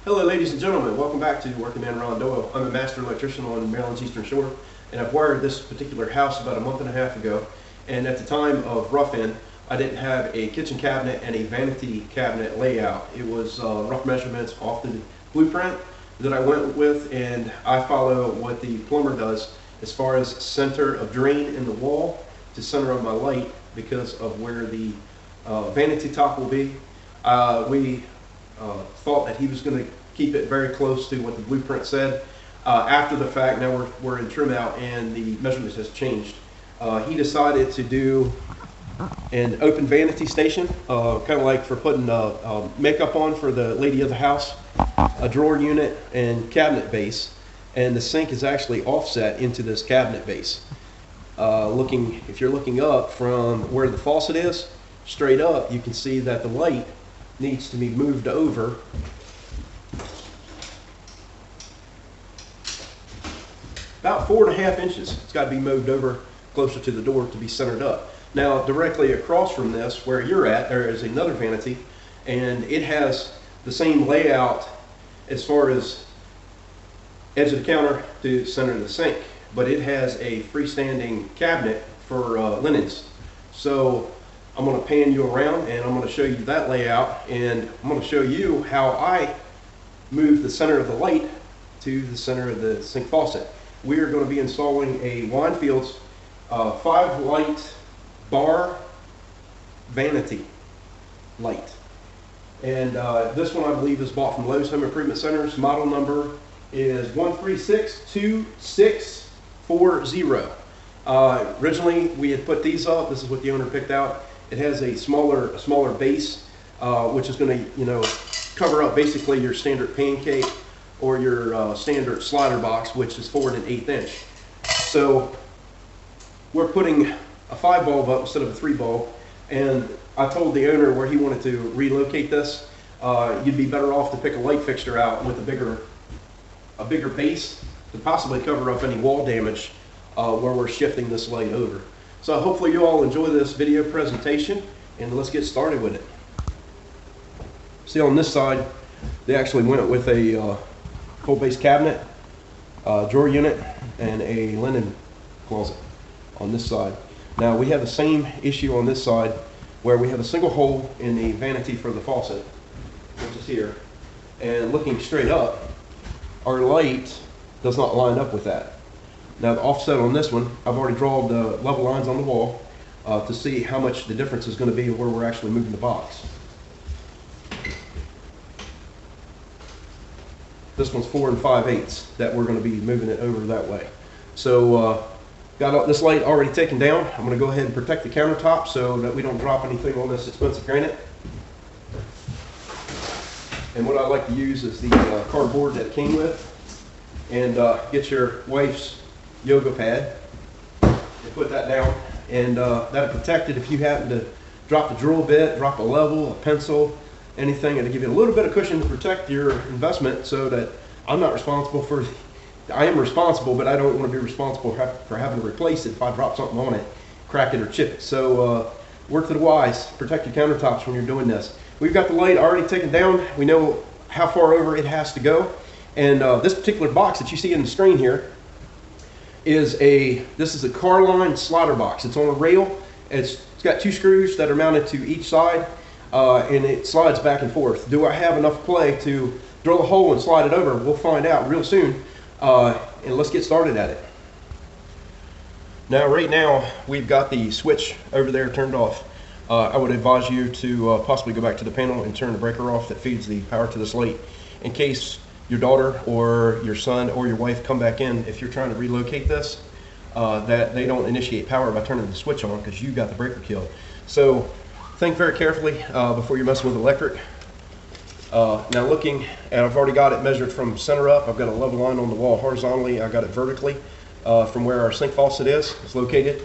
Hello ladies and gentlemen, welcome back to Working Man Ron Doyle. I'm a master electrician on Maryland's Eastern Shore, and I've wired this particular house about a month and a half ago. And at the time of rough-in, I didn't have a kitchen cabinet and a vanity cabinet layout. It was rough measurements off the blueprint that I went with, and I follow what the plumber does as far as center of drain in the wall to center of my light because of where the vanity top will be. We thought that he was going to keep it very close to what the blueprint said. After the fact, now we're in trim out and the measurements has changed. He decided to do an open vanity station, kind of like for putting makeup on for the lady of the house, a drawer unit and cabinet base, and the sink is actually offset into this cabinet base. If you're looking up from where the faucet is, straight up, you can see that the light needs to be moved over about 4.5 inches. It's got to be moved over closer to the door to be centered up. Now, directly across from this, where you're at, there is another vanity, and it has the same layout as far as edge of the counter to center of the sink, but it has a freestanding cabinet for linens. So I'm going to pan you around and I'm going to show you that layout, and I'm going to show you how I move the center of the light to the center of the sink faucet. We are going to be installing a Weinfield's 5-light bar vanity light. And this one I believe is bought from Lowe's Home Improvement Centers. Model number is 1362640. Originally we had put these up. This is what the owner picked out. It has a smaller base, which is going to, cover up basically your standard pancake or your standard slider box, which is 4 1/8 inch. So we're putting a 5-bulb up instead of a 3-bulb, and I told the owner where he wanted to relocate this. You'd be better off to pick a light fixture out with a bigger base to possibly cover up any wall damage where we're shifting this light over. So hopefully you all enjoy this video presentation, and let's get started with it. See, on this side, they actually went with a full base cabinet, drawer unit, and a linen closet on this side. Now we have the same issue on this side, where we have a single hole in the vanity for the faucet, which is here, and looking straight up, our light does not line up with that. Now the offset on this one, I've already drawn the level lines on the wall to see how much the difference is going to be where we're actually moving the box. This one's 4 5/8 that we're going to be moving it over that way. So got this light already taken down. I'm going to go ahead and protect the countertop so that we don't drop anything on this expensive granite. And what I like to use is the cardboard that it came with, and get your wife's yoga pad and put that down, and that'll protect it if you happen to drop the drill bit, drop a level, a pencil, anything, and to give you a little bit of cushion to protect your investment, so that I'm not responsible for, I am responsible, but I don't want to be responsible for having to replace it if I drop something on it, crack it or chip it. So work to the wise, protect your countertops when you're doing this. We've got the light already taken down. We know how far over it has to go, and this particular box that you see in the screen here is this is a Carline slider box. It's on a rail. It's got 2 screws that are mounted to each side, and it slides back and forth. Do I have enough play to drill a hole and slide it over? We'll find out real soon, and let's get started at it. Now, right now, we've got the switch over there turned off. I would advise you to possibly go back to the panel and turn the breaker off that feeds the power to this light, in case your daughter or your son or your wife come back in. If you're trying to relocate this, that they don't initiate power by turning the switch on, because you got the breaker killed. So think very carefully before you're messing with electric. Now looking, and I've already got it measured from center up. I've got a level line on the wall horizontally. I got it vertically from where our sink faucet is. It's located.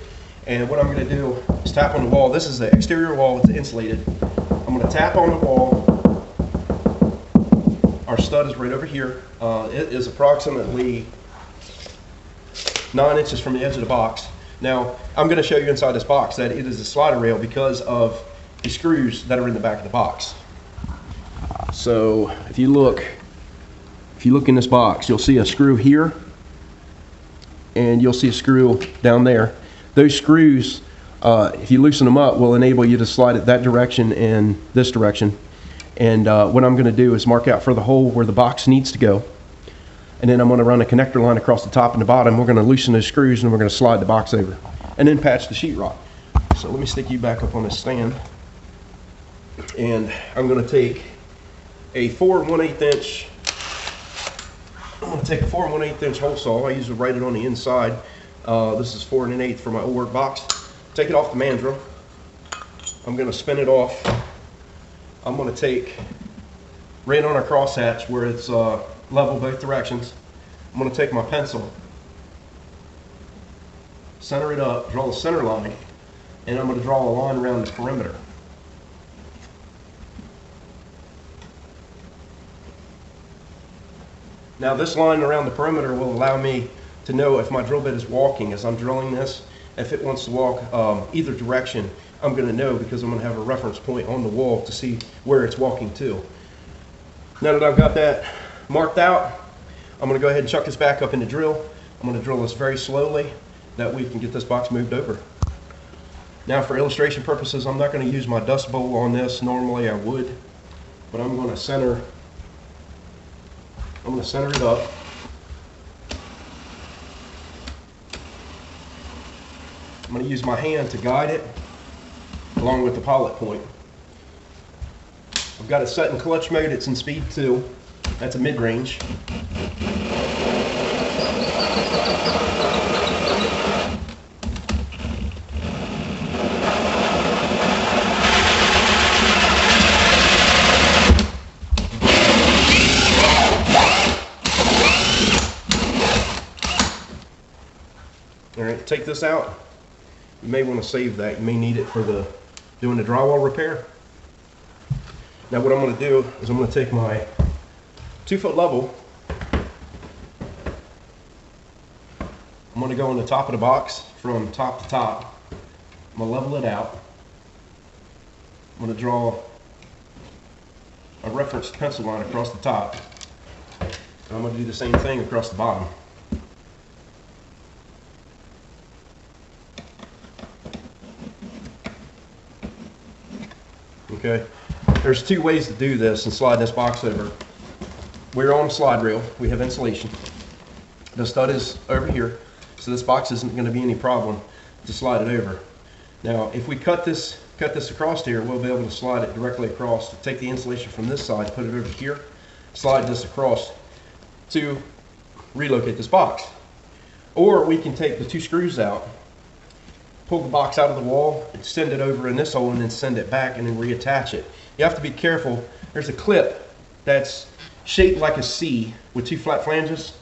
And what I'm going to do is tap on the wall. This is the exterior wall. It's insulated. I'm going to tap on the wall. Our stud is right over here. It is approximately 9 inches from the edge of the box. Now, I'm going to show you inside this box that it is a slider rail because of the screws that are in the back of the box. So if you look if you look in this box, you'll see a screw here, and you'll see a screw down there. Those screws, if you loosen them up, will enable you to slide it that direction and this direction. And what I'm going to do is mark out for the hole where the box needs to go. And then I'm going to run a connector line across the top and the bottom. We're going to loosen those screws and we're going to slide the box over. And then patch the sheetrock. So let me stick you back up on this stand. And I'm going to take a 4 1/8 inch. I'm going to take a 4 1/8 inch hole saw. I usually write it on the inside. This is 4 1/8 for my old work box. Take it off the mandrel. I'm going to spin it off. I'm going to take right on our crosshatch where it's level both directions. I'm going to take my pencil, center it up, draw the center line, and I'm going to draw a line around the perimeter. Now this line around the perimeter will allow me to know if my drill bit is walking as I'm drilling this. If it wants to walk either direction, I'm going to know because I'm going to have a reference point on the wall to see where it's walking to. Now that I've got that marked out, I'm going to go ahead and chuck this back up in the drill. I'm going to drill this very slowly. That way we can get this box moved over. Now for illustration purposes, I'm not going to use my dust bowl on this. Normally I would, but I'm going to center it up. I'm going to use my hand to guide it along with the pilot point. I've got it set in clutch mode. It's in speed 2. That's a mid-range. All right, take this out. You may want to save that. You may need it for doing the drywall repair. Now what I'm going to do is I'm going to take my 2-foot level. I'm going to go on the top of the box from top to top. I'm going to level it out. I'm going to draw a reference pencil line across the top. And I'm going to do the same thing across the bottom. Okay, there's 2 ways to do this and slide this box over. We're on a slide rail. We have insulation. The stud is over here, so this box isn't going to be any problem to slide it over. Now, if we cut this across here, we'll be able to slide it directly across. Take the insulation from this side, put it over here, slide this across to relocate this box. Or we can take the 2 screws out, pull the box out of the wall, and send it over in this hole, and then send it back and then reattach it. You have to be careful. There's a clip that's shaped like a C with 2 flat flanges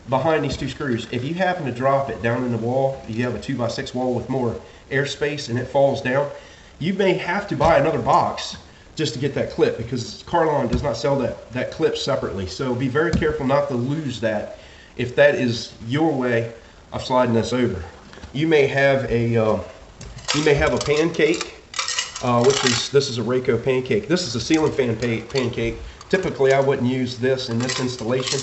behind these 2 screws. If you happen to drop it down in the wall, you have a 2x6 wall with more airspace and it falls down, you may have to buy another box just to get that clip because Carlon does not sell that clip separately. So be very careful not to lose that if that is your way of sliding this over. You may have a pancake, this is a Rayco pancake. This is a ceiling fan pancake. Typically, I wouldn't use this in this installation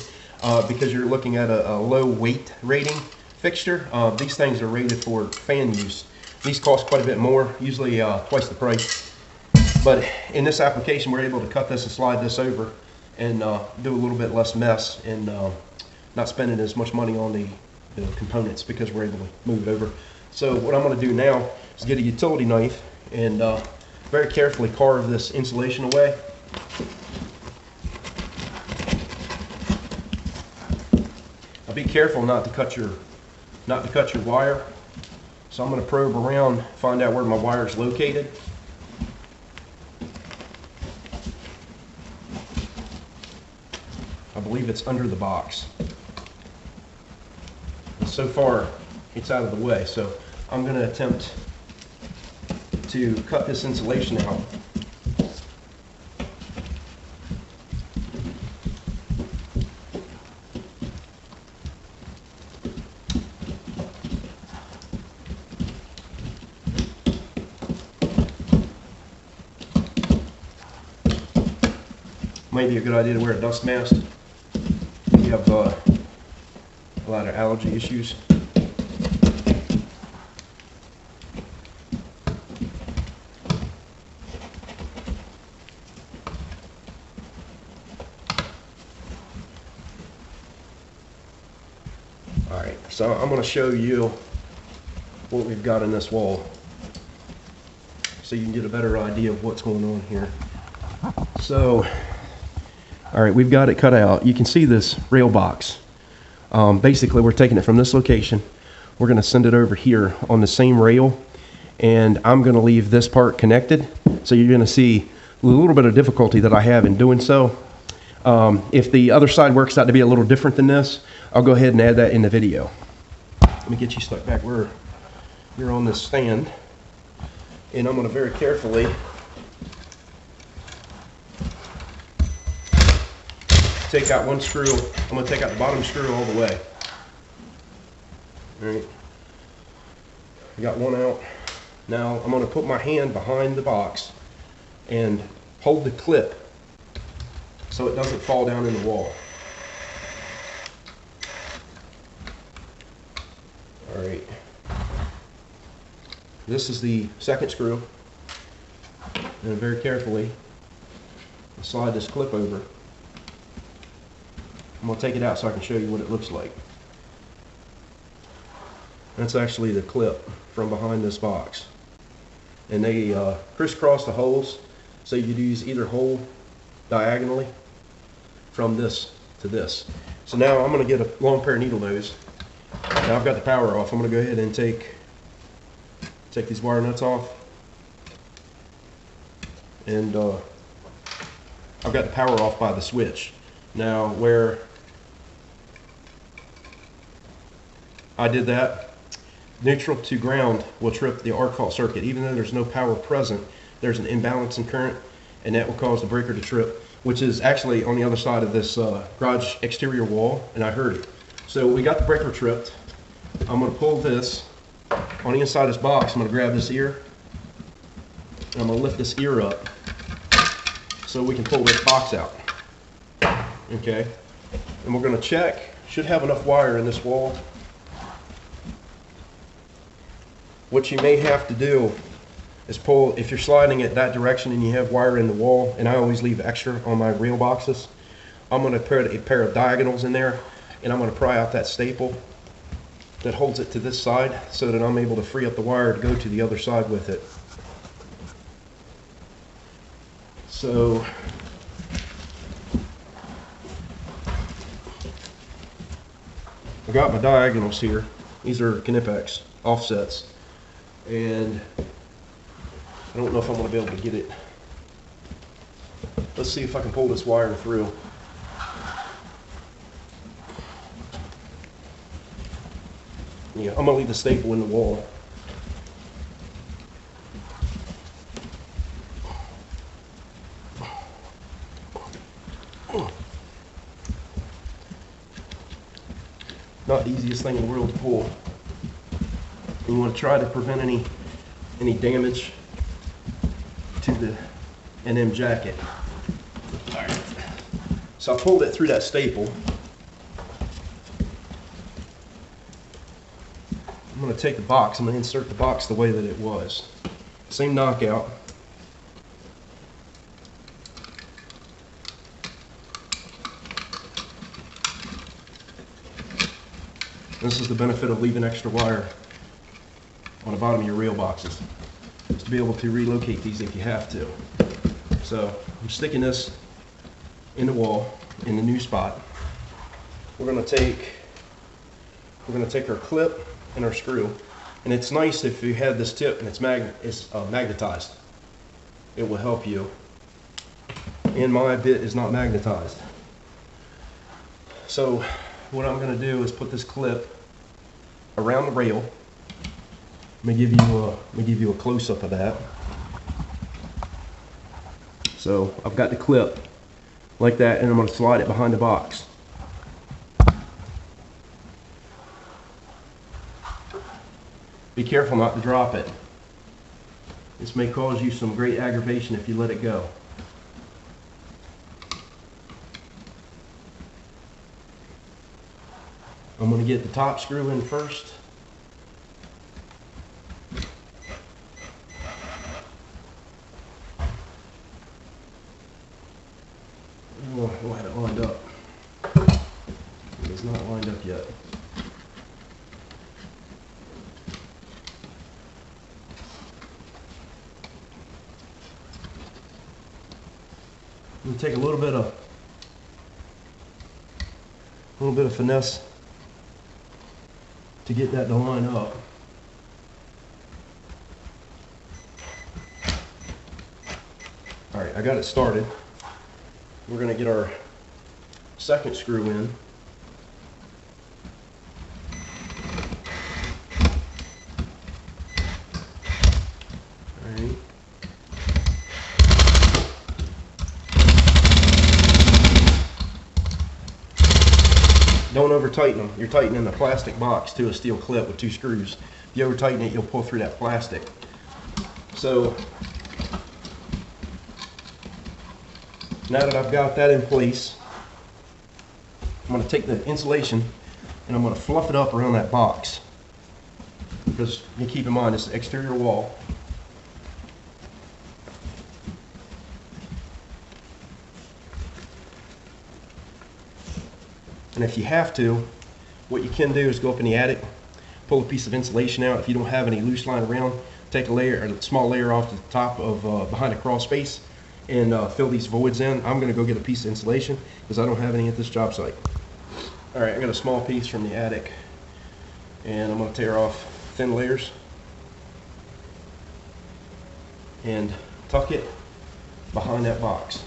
because you're looking at a low weight rating fixture. These things are rated for fan use. These cost quite a bit more, usually twice the price. But in this application, we're able to cut this and slide this over and do a little bit less mess and not spending as much money on the components because we're able to move it over. So what I'm going to do now is get a utility knife and very carefully carve this insulation away. Now be careful not to cut your wire. So I'm going to probe around, find out where my wire is located. I believe it's under the box. So far it's out of the way, so I'm going to attempt to cut this insulation out. Might be a good idea to wear a dust mask. you have a lot of allergy issues. Alright, so I'm going to show you what we've got in this wall so you can get a better idea of what's going on here. So, alright, we've got it cut out. You can see this rail box. Basically, we're taking it from this location. We're going to send it over here on the same rail, and I'm going to leave this part connected. So you're going to see a little bit of difficulty that I have in doing so. If the other side works out to be a little different than this, I'll go ahead and add that in the video. Let me get you stuck back where you're on this stand, and I'm going to very carefully take out one screw. I'm going to take out the bottom screw all the way. All right, I got one out. Now I'm going to put my hand behind the box and hold the clip so it doesn't fall down in the wall. All right, this is the second screw, and very carefully slide this clip over. I'm going to take it out so I can show you what it looks like. That's actually the clip from behind this box, and they crisscross the holes, so you'd use either hole diagonally from this to this. So now I'm going to get a long pair of needle nose. Now I've got the power off. I'm going to go ahead and take these wire nuts off, and I've got the power off by the switch. Now where I did that, neutral to ground will trip the arc fault circuit. Even though there's no power present, there's an imbalance in current, and that will cause the breaker to trip, which is actually on the other side of this garage exterior wall, and I heard it. So we got the breaker tripped. I'm going to pull this on the inside of this box. I'm going to grab this ear, and I'm going to lift this ear up so we can pull this box out. Okay, and we're going to check. Should have enough wire in this wall. What you may have to do is pull, if you're sliding it that direction and you have wire in the wall, and I always leave extra on my reel boxes, I'm going to put a pair of diagonals in there, and I'm going to pry out that staple that holds it to this side so that I'm able to free up the wire to go to the other side with it. So I got my diagonals here. These are Knipex offsets, and I don't know if I'm going to be able to get it. Let's see if I can pull this wire through. Yeah, I'm going to leave the staple in the wall. Not the easiest thing in the world to pull. You want to try to prevent any damage to the NM jacket. All right. So I pulled it through that staple. I'm going to take the box. I'm going to insert the box the way that it was. Same knockout. This is the benefit of leaving extra wire on the bottom of your reel boxes, is to be able to relocate these if you have to. So I'm sticking this in the wall in the new spot. We're going to take our clip and our screw, and it's nice if you have this tip and it's magnetized. It will help you. And my bit is not magnetized. So what I'm going to do is put this clip around the rail. Let me give you a close-up of that. So I've got the clip like that, and I'm going to slide it behind the box. Be careful not to drop it. This may cause you some great aggravation if you let it go. I'm going to get the top screw in first. We'll have it lined up. It is not lined up yet. You take a little bit of finesse to get that to line up. All right, I got it started. We're going to get our second screw in. All right. Don't over tighten them. You're tightening a plastic box to a steel clip with 2 screws. If you over tighten it, you'll pull through that plastic. So now that I've got that in place, I'm going to take the insulation and I'm going to fluff it up around that box. Because you keep in mind, it's the exterior wall. And if you have to, what you can do is go up in the attic, pull a piece of insulation out. If you don't have any loose line around, take a layer, a small layer off the top of behind the crawl space, and fill these voids in. I'm going to go get a piece of insulation because I don't have any at this job site. All right, I got a small piece from the attic, and I'm going to tear off thin layers and tuck it behind that box.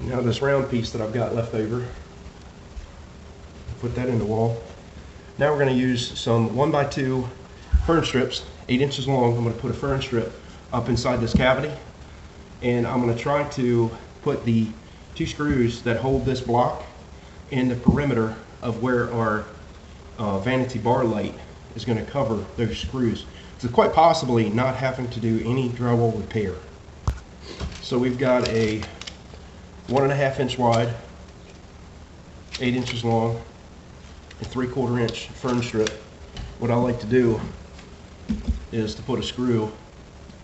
Now this round piece that I've got left over, put that in the wall. Now we're going to use some 1x2 fern strips, 8 inches long. I'm going to put a fern strip up inside this cavity, and I'm going to try to put the 2 screws that hold this block in the perimeter of where our vanity bar light is going to cover those screws. So quite possibly not having to do any drywall repair. So we've got a 1.5 inch wide, 8 inches long, and 3/4 inch fern strip. What I like to do is to put a screw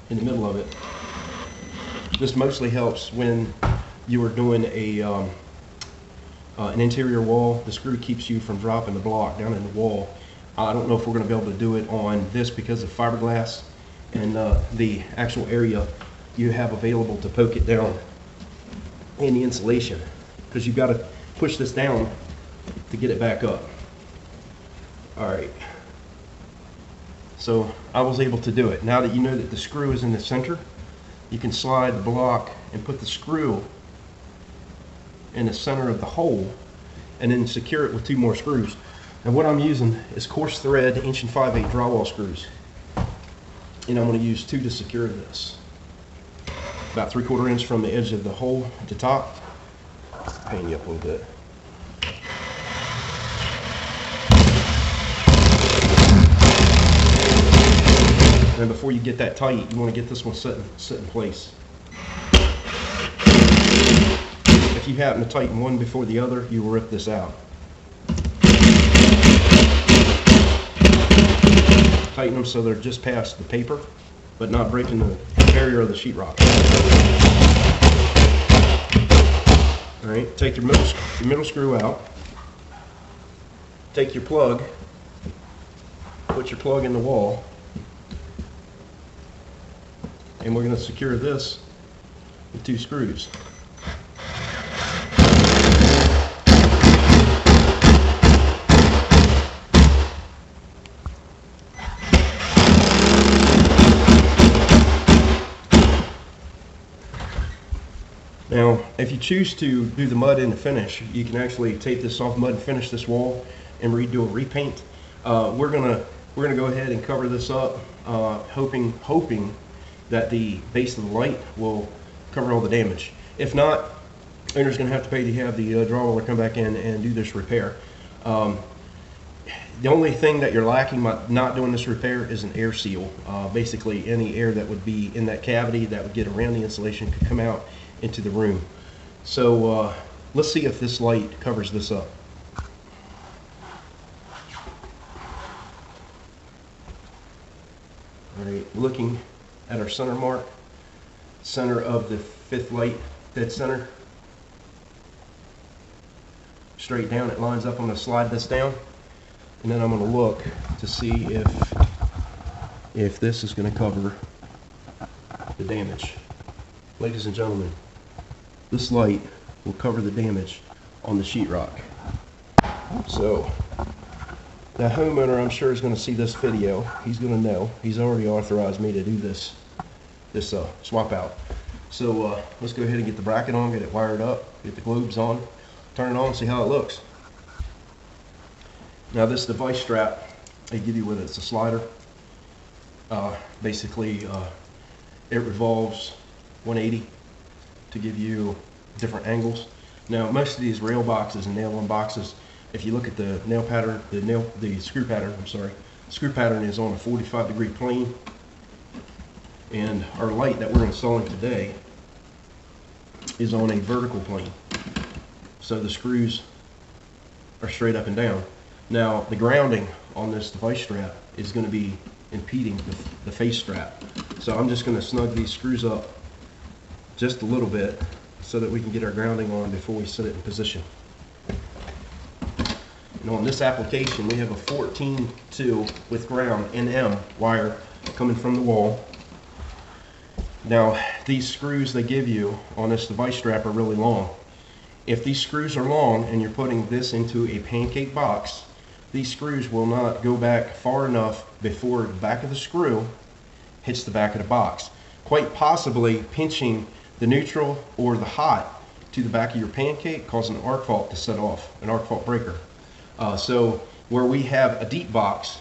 in the middle of it. This mostly helps when you are doing an interior wall. The screw keeps you from dropping the block down in the wall. I don't know if we're going to be able to do it on this because of fiberglass and the actual area you have available to poke it down in the insulation, because you've got to push this down to get it back up. All right, so I was able to do it. Now that you know that the screw is in the center, you can slide the block and put the screw in the center of the hole and then secure it with 2 more screws. And what I'm using is coarse thread 1 5/8 drywall screws, and I'm going to use 2 to secure this. About 3/4 inch from the edge of the hole at the top. Pain you up a little bit. And before you get that tight, you want to get this one set in place. If you happen to tighten one before the other, you will rip this out. Tighten them so they're just past the paper, but not breaking the barrier of the sheetrock. All right, take your middle screw out. Take your plug, put your plug in the wall, and we're going to secure this with 2 screws. Now, if you choose to do the mud in the finish, you can actually take this soft mud and finish this wall and redo a repaint. We're gonna go ahead and cover this up, hoping that the base of the light will cover all the damage. If not, owner's gonna have to pay to have the drywall come back in and do this repair. The only thing that you're lacking by not doing this repair is an air seal. Basically, any air that would be in that cavity that would get around the insulation could come out into the room. So let's see if this light covers this up. All right, looking at our center mark, center of the 5th light, dead center. Straight down, it lines up. I'm going to slide this down, and then I'm going to look to see if this is going to cover the damage. Ladies and gentlemen, this light will cover the damage on the sheetrock. So the homeowner, I'm sure, is going to see this video. He's going to know. He's already authorized me to do this swap out. So let's go ahead and get the bracket on, get it wired up, get the globes on, turn it on, see how it looks. Now this device strap they give you with it, it's a slider. Basically, it revolves 180 to give you different angles. Now most of these rail boxes and nail-on boxes, if you look at the nail pattern, the screw pattern, the screw pattern is on a 45-degree plane, and our light that we're installing today is on a vertical plane. So the screws are straight up and down. Now the grounding on this device strap is going to be impeding the face strap. So I'm just going to snug these screws up just a little bit so that we can get our grounding on before we set it in position. And on this application, we have a 14-2 with ground NM wire coming from the wall. Now these screws they give you on this device strap are really long. If these screws are long and you're putting this into a pancake box, these screws will not go back far enough before the back of the screw hits the back of the box, quite possibly pinching the neutral or the hot to the back of your pancake, causing an arc fault to set off, an arc fault breaker. So where we have a deep box,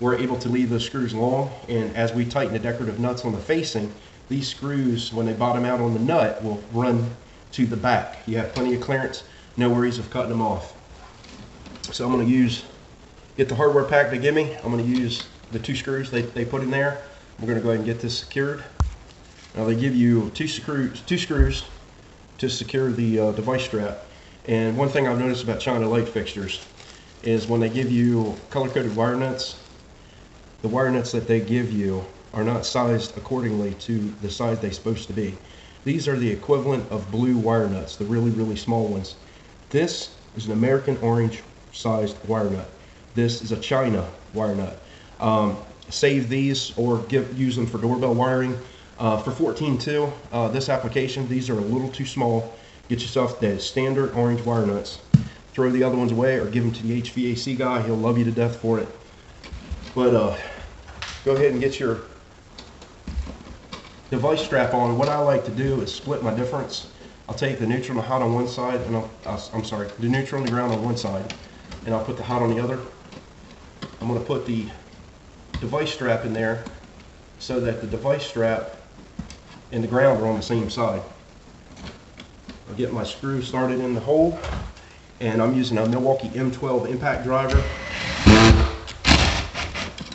we're able to leave those screws long, and as we tighten the decorative nuts on the facing, these screws, when they bottom out on the nut, will run to the back. You have plenty of clearance, no worries of cutting them off. So I'm going to get the hardware pack they give me. I'm going to use the 2 screws they put in there. We're going to go ahead and get this secured. Now they give you two screws to secure the device strap. And one thing I've noticed about China light fixtures is when they give you color-coded wire nuts, the wire nuts that they give you are not sized accordingly to the size they're supposed to be. These are the equivalent of blue wire nuts, the really, really small ones. This is an American orange sized wire nut. This is a China wire nut. Save these or use them for doorbell wiring. For 14.2, this application, these are a little too small. Get yourself the standard orange wire nuts. Throw the other ones away or give them to the HVAC guy. He'll love you to death for it. But go ahead and get your device strap on. What I like to do is split my difference. I'll take the neutral and the hot on one side, and the neutral and the ground on one side, and I'll put the hot on the other. I'm going to put the device strap in there so that the device strap and the ground are on the same side. I'll get my screw started in the hole, and I'm using a Milwaukee M12 impact driver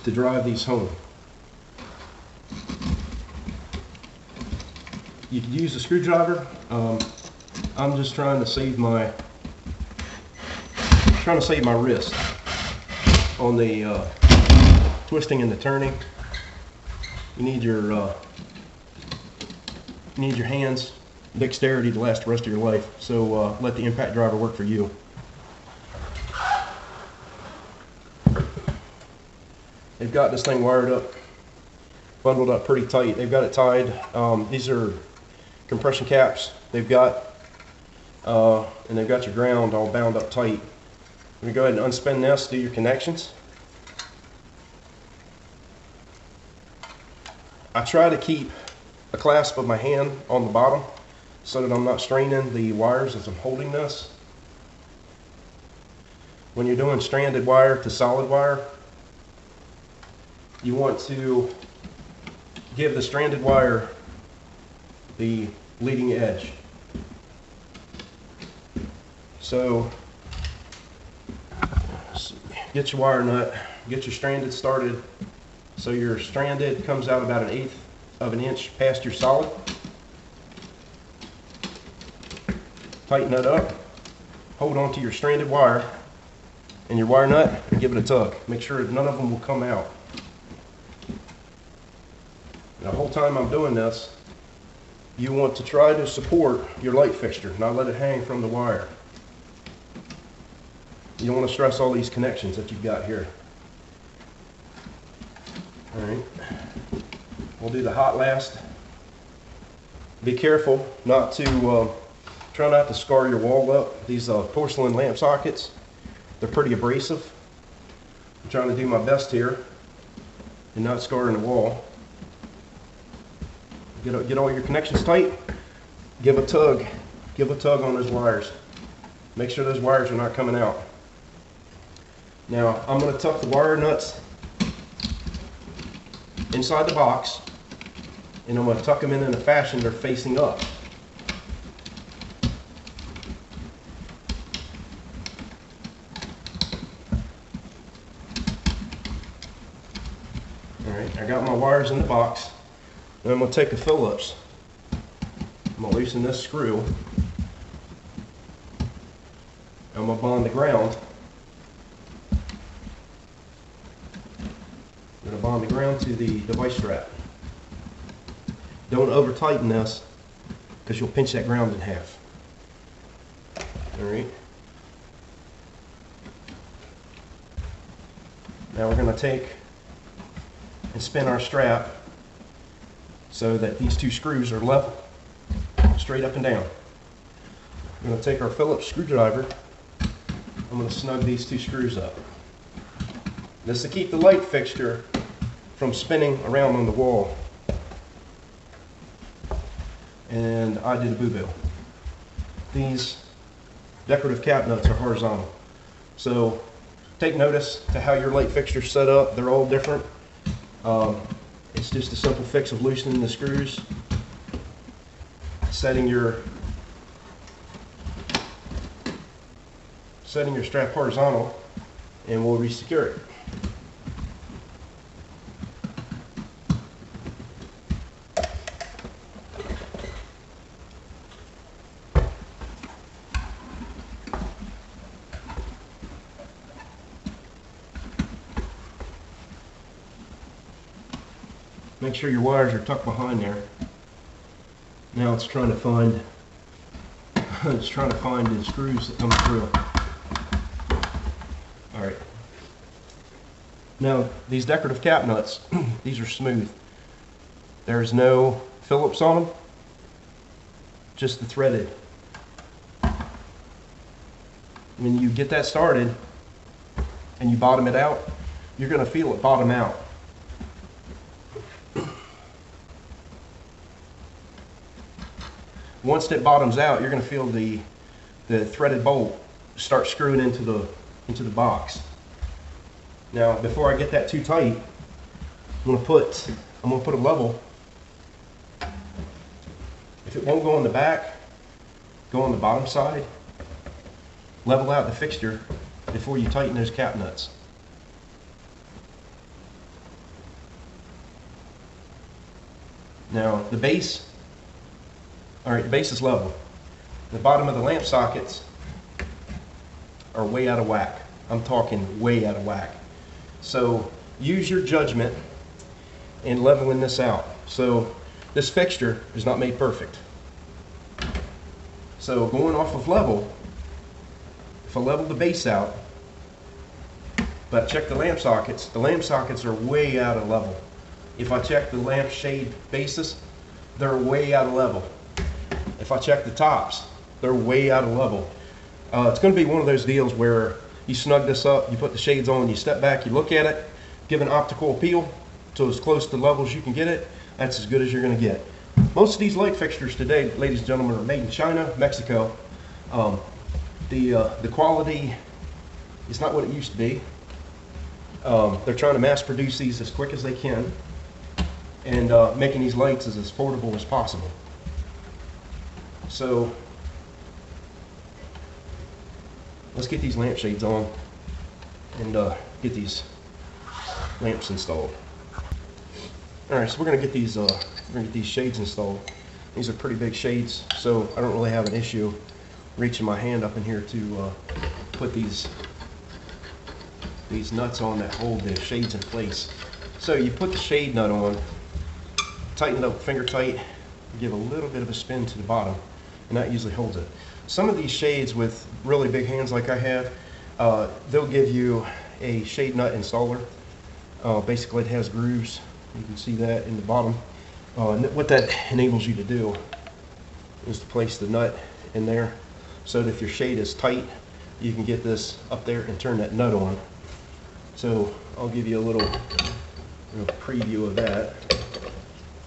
to drive these home. You can use a screwdriver. I'm just trying to save my wrist on the twisting and the turning. You need your hands dexterity to last the rest of your life. So let the impact driver work for you. They've got this thing wired up, bundled up pretty tight. They've got it tied. These are compression caps they've got, and they've got your ground all bound up tight. I'm going to go ahead and unspin this, do your connections. I try to keep a clasp of my hand on the bottom so that I'm not straining the wires as I'm holding this. When you're doing stranded wire to solid wire, you want to give the stranded wire the leading edge. So get your wire nut, get your stranded started. So your stranded comes out about 1/8 of an inch past your solid. Tighten that up, hold on to your stranded wire and your wire nut and give it a tug. Make sure none of them will come out. The whole time I'm doing this, you want to try to support your light fixture, not let it hang from the wire. You don't want to stress all these connections that you've got here. All right, we'll do the hot last. Be careful not to, try not to scar your wall up. These porcelain lamp sockets, they're pretty abrasive. I'm trying to do my best here and not scarring the wall. Get all your connections tight. Give a tug on those wires. Make sure those wires are not coming out. Now I'm going to tuck the wire nuts inside the box, and I'm going to tuck them in a fashion they're facing up. Alright, I got my wires in the box. Then I'm going to take a Phillips. I'm going to loosen this screw. I'm going to bond the ground. I'm going to bond the ground to the device strap. Don't over tighten this because you'll pinch that ground in half. Alright. Now we're going to take and spin our strap so that these two screws are level, straight up and down. I'm going to take our Phillips screwdriver. I'm going to snug these two screws up. This is to keep the light fixture from spinning around on the wall. And I did a boo-boo. These decorative cap nuts are horizontal. So take notice to how your light fixture's set up. They're all different. It's just a simple fix of loosening the screws, setting your strap horizontal, and we'll re-secure it. Make sure your wires are tucked behind there. Now it's trying to find the screws that come through. All right. Now these decorative cap nuts, these are smooth. There's no Phillips on them, just the threaded. When you get that started and you bottom it out, you're going to feel it bottom out. Once it bottoms out, you're going to feel the threaded bolt start screwing into the box. Now, before I get that too tight, I'm going to put a level. If it won't go on the back, go on the bottom side. Level out the fixture before you tighten those cap nuts. Now, the base. Alright, the base is level. The bottom of the lamp sockets are way out of whack. I'm talking way out of whack. So use your judgment in leveling this out. So this fixture is not made perfect. So going off of level, if I level the base out, but check the lamp sockets are way out of level. If I check the lamp shade bases, they're way out of level. If I check the tops, they're way out of level. It's going to be one of those deals where you snug this up, you put the shades on, you step back, you look at it, give an optical appeal to as close to level as you can get it. That's as good as you're going to get. Most of these light fixtures today, ladies and gentlemen, are made in China, Mexico. The quality is not what it used to be. They're trying to mass produce these as quick as they can, and making these lights as affordable as possible. So let's get these lampshades on and get these lamps installed. All right, so we're gonna get these shades installed. These are pretty big shades, so I don't really have an issue reaching my hand up in here to put these nuts on that hold the shades in place. So you put the shade nut on, tighten it up finger tight, give a little bit of a spin to the bottom, and that usually holds it. Some of these shades with really big hands like I have, they'll give you a shade nut installer. Basically it has grooves. You can see that in the bottom. And what that enables you to do is to place the nut in there so that if your shade is tight, you can get this up there and turn that nut on. So I'll give you a little preview of that.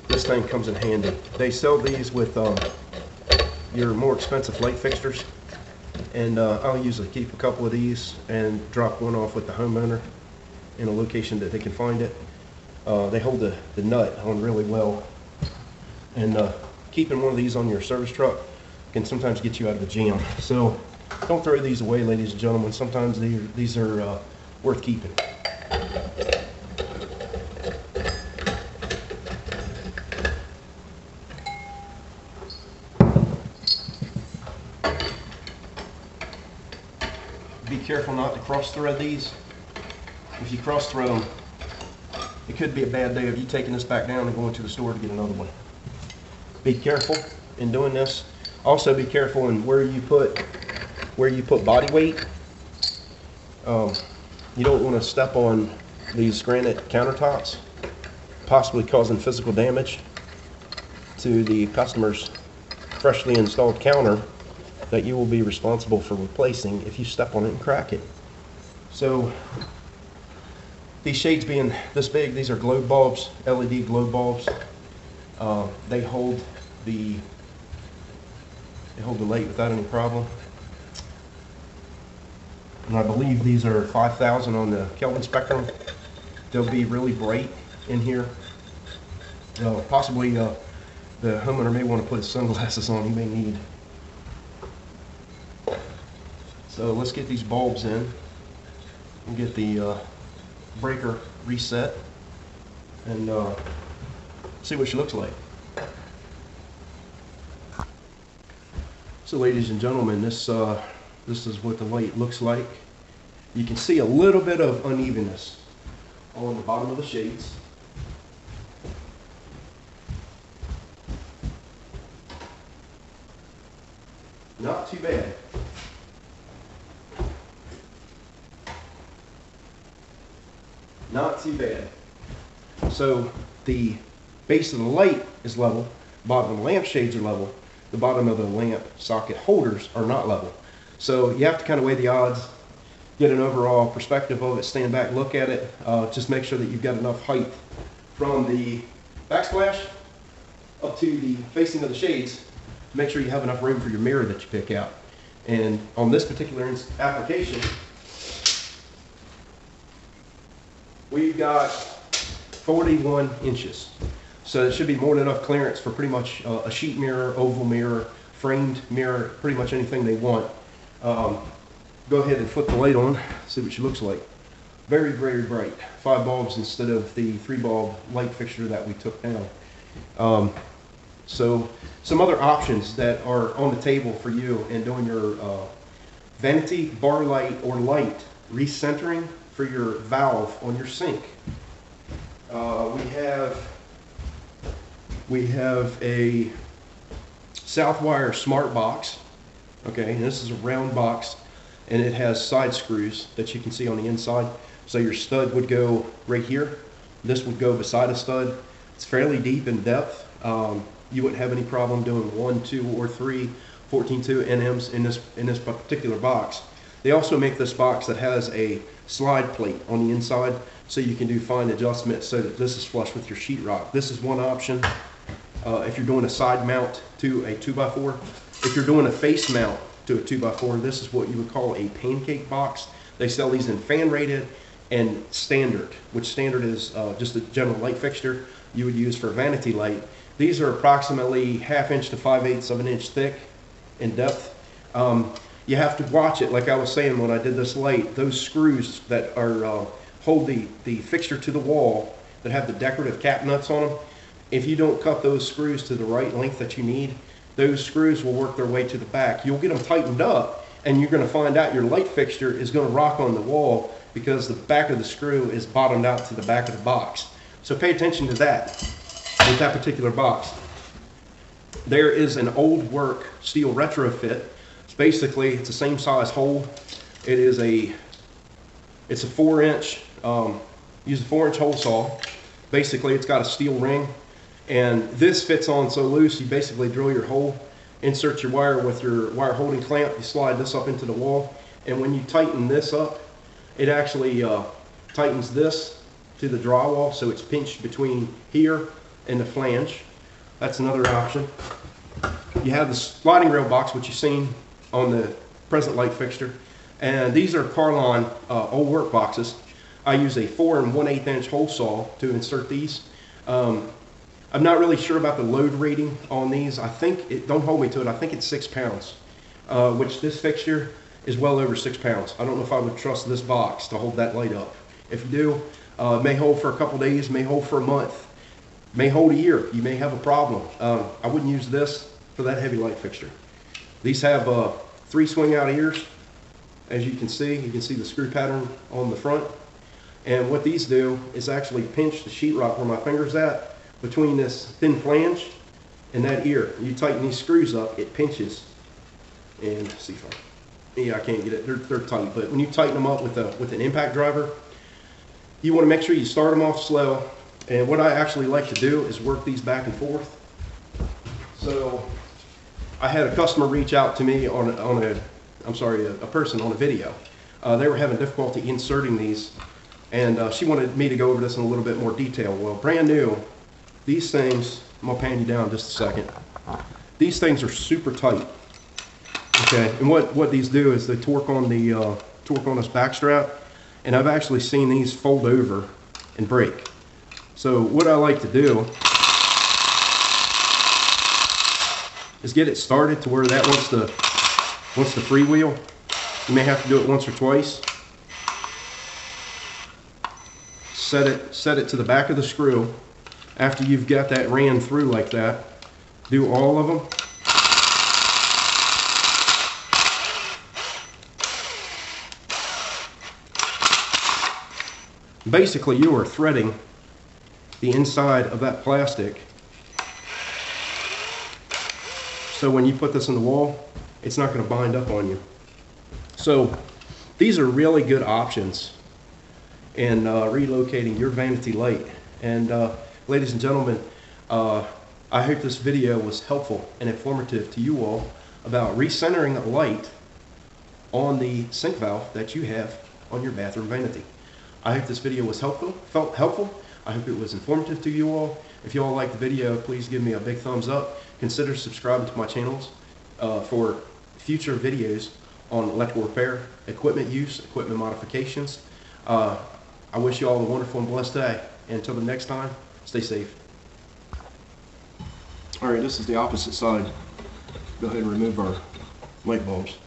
This thing comes in handy. They sell these with your more expensive light fixtures, and I'll usually keep a couple of these and drop one off with the homeowner in a location that they can find it. They hold the nut on really well, and keeping one of these on your service truck can sometimes get you out of a jam. So don't throw these away, ladies and gentlemen. Sometimes these are worth keeping. Be careful not to cross thread these. If you cross thread them, it could be a bad day of you taking this back down and going to the store to get another one. Be careful in doing this. Also be careful in where you put body weight. You don't want to step on these granite countertops, possibly causing physical damage to the customer's freshly installed counter that you will be responsible for replacing if you step on it and crack it. So these shades being this big, these are globe bulbs, LED globe bulbs. They hold the light without any problem. And I believe these are 5,000 on the Kelvin spectrum. They'll be really bright in here. Possibly the homeowner may want to put his sunglasses on. He may need. So let's get these bulbs in and get the breaker reset and see what she looks like. So ladies and gentlemen, this is what the light looks like. You can see a little bit of unevenness on the bottom of the shades. Not too bad. Not too bad. So the base of the light is level, bottom of the lampshades are level, the bottom of the lamp socket holders are not level. So you have to kind of weigh the odds, get an overall perspective of it, stand back, look at it, just make sure that you've got enough height from the backsplash up to the facing of the shades. Make sure you have enough room for your mirror that you pick out. And on this particular application, we've got 41 inches. So it should be more than enough clearance for pretty much a sheet mirror, oval mirror, framed mirror, pretty much anything they want. Go ahead and flip the light on, see what she looks like. Very, very bright. 5 bulbs instead of the 3 bulb light fixture that we took down. So some other options that are on the table for you in doing your vanity, bar light, or light recentering for your valve on your sink. We have a Southwire Smart Box. Okay, and this is a round box, and it has side screws that you can see on the inside. So your stud would go right here. This would go beside a stud. It's fairly deep in depth. You wouldn't have any problem doing 1, 2, or 3 14.2 NMs in this particular box. They also make this box that has a slide plate on the inside, so you can do fine adjustments so that this is flush with your sheetrock. This is one option. if you're doing a side mount to a 2x4. If you're doing a face mount to a 2x4, this is what you would call a pancake box. They sell these in fan rated and standard, which standard is just a general light fixture you would use for vanity light. These are approximately 1/2 inch to 5/8 of an inch thick in depth. You have to watch it, like I was saying when I did this light, those screws that are hold the fixture to the wall that have the decorative cap nuts on them. If you don't cut those screws to the right length that you need, those screws will work their way to the back. You'll get them tightened up, and you're going to find out your light fixture is going to rock on the wall because the back of the screw is bottomed out to the back of the box. So pay attention to that with that particular box. There is an old work steel retrofit. It's basically, it's the same size hole. It's a 4-inch, use a 4-inch hole saw. Basically, it's got a steel ring, and this fits on so loose, you basically drill your hole, insert your wire with your wire holding clamp, you slide this up into the wall, and when you tighten this up, it actually tightens this to the drywall, so it's pinched between here and the flange. That's another option. You have the sliding rail box, which you've seen on the present light fixture, and these are Carlon old work boxes. I use a 4 1/8 inch hole saw to insert these. I'm not really sure about the load rating on these. I think, don't hold me to it, I think it's 6 pounds, which this fixture is well over 6 pounds. I don't know if I would trust this box to hold that light up. If you do, it may hold for a couple days, may hold for a month, may hold a year. You may have a problem. I wouldn't use this for that heavy light fixture. These have 3 swing out ears. As you can see the screw pattern on the front. And what these do is actually pinch the sheetrock where my finger's at between this thin flange and that ear. You tighten these screws up, it pinches. And see if I can't get it. They're tight, but when you tighten them up with an impact driver, you want to make sure you start them off slow. And what I actually like to do is work these back and forth. So I had a customer reach out to me a person on a video. They were having difficulty inserting these, and she wanted me to go over this in a little bit more detail. Well, brand new, these things, I'm gonna pan you down just a second. These things are super tight. Okay, and what these do is they torque on this back strap, and I've actually seen these fold over and break. So what I like to do is get it started to where that wants to freewheel. You may have to do it once or twice. Set it to the back of the screw. After you've got that ran through like that, do all of them. Basically, you are threading the inside of that plastic, so when you put this in the wall, it's not going to bind up on you. So these are really good options in relocating your vanity light. And ladies and gentlemen, I hope this video was helpful and informative to you all about recentering a light on the sink valve that you have on your bathroom vanity. I hope this video was helpful. I hope it was informative to you all. If you all liked the video, please give me a big thumbs up. Consider subscribing to my channels for future videos on electrical repair, equipment use, equipment modifications. I wish you all a wonderful and blessed day. And until the next time, stay safe. All right, this is the opposite side. Go ahead and remove our light bulbs.